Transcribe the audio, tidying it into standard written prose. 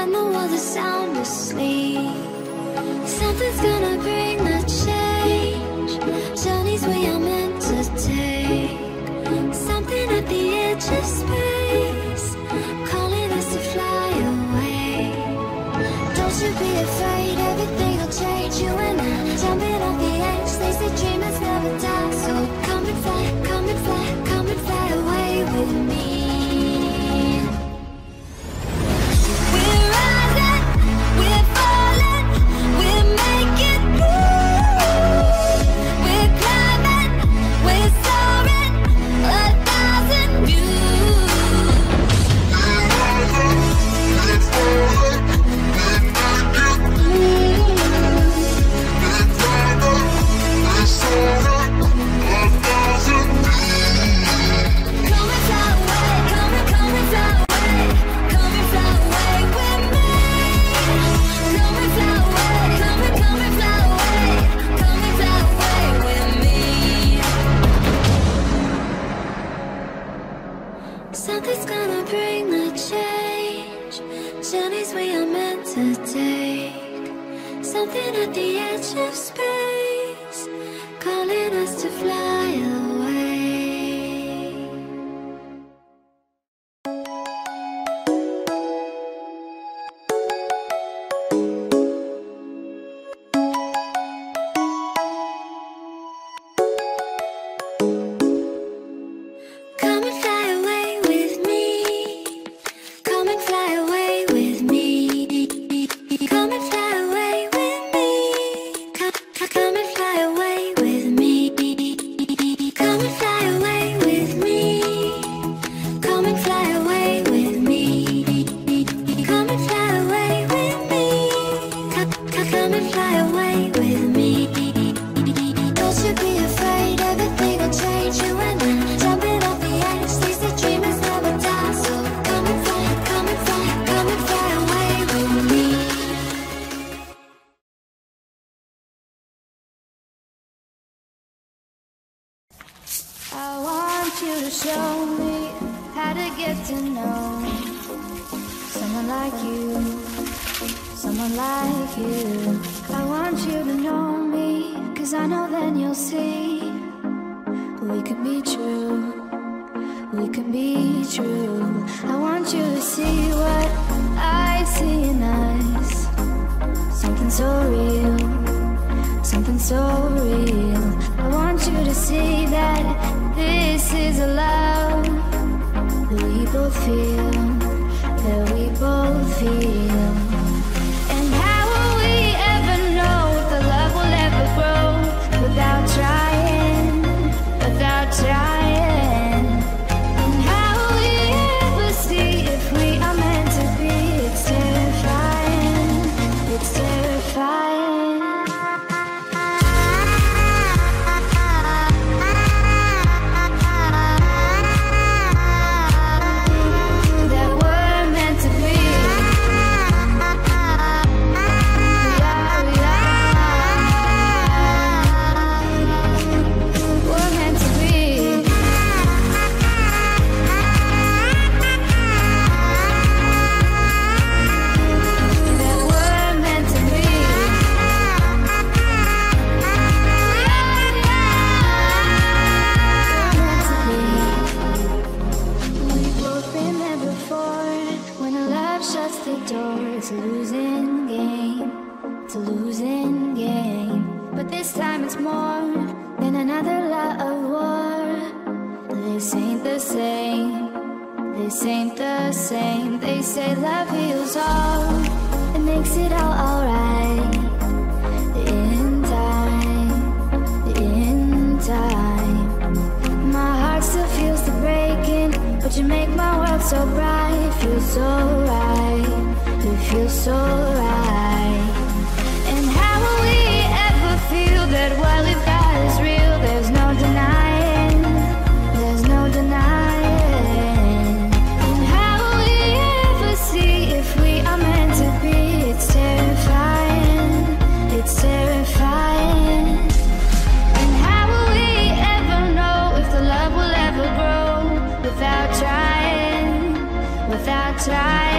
when the world is sound asleep. Something's gonna bring the change. Journeys we are meant to take. Something at the edge of space, calling us to fly away. Don't you be afraid, everything will change. You and I, jumping off the edge. They say dreamers never die. So come and fly, come and fly, come and fly away with me. We're rising, we're falling, we're making moves. We're climbing, we're soaring, 1,000 views. We're rising, we're falling, we're making moves. We're climbing, we're soaring, 1,000 views. Come and fly away, come and fly away, come and fly away with me. Come and fly away, come and fly away, come and fly away with me. Something's gonna bring the change. Journeys we are meant to take. Something at the edge of space, calling us to fly away. Come and fly away with me. Come and fly away with me. Come and fly away with me. Come and fly away with me. Come and fly away with me. Come and fly away with me. Come and fly away with me. Come and fly away with me. Don't you be afraid, everything will change. You and I, jumping off the edge. They say dreamers never die. So come and fly, come and fly, come and fly away with me. I want you to show me how to get to know someone like you, someone like you. I want you to know me, 'cause I know then you'll see we can be true, we can be true. I want you to see what I see in us, something so real, something so real. I want you to see that this is a love that we both feel, that we both feel. And how will we ever know if the love will ever grow without trying, without trying? And how will we ever see if we are meant to be? It's terrifying, it's terrifying. That we're meant to be. We're meant to be. That we're meant to be. We've both been there before. When a love shuts the door, it's a losing game, it's a losing game. But this time it's more than another lot of war. This ain't the same, this ain't the same. They say love heals all, it makes it all alright. In time, in time. My heart still feels the breaking, but you make my world so bright. It feels so right, it feels so right. And how will we ever feel that what we've got is real? There's no denying, there's no denying. And how will we ever see if we are meant to be? It's terrifying, it's terrifying. And how will we ever know if the love will ever grow without trying, without trying?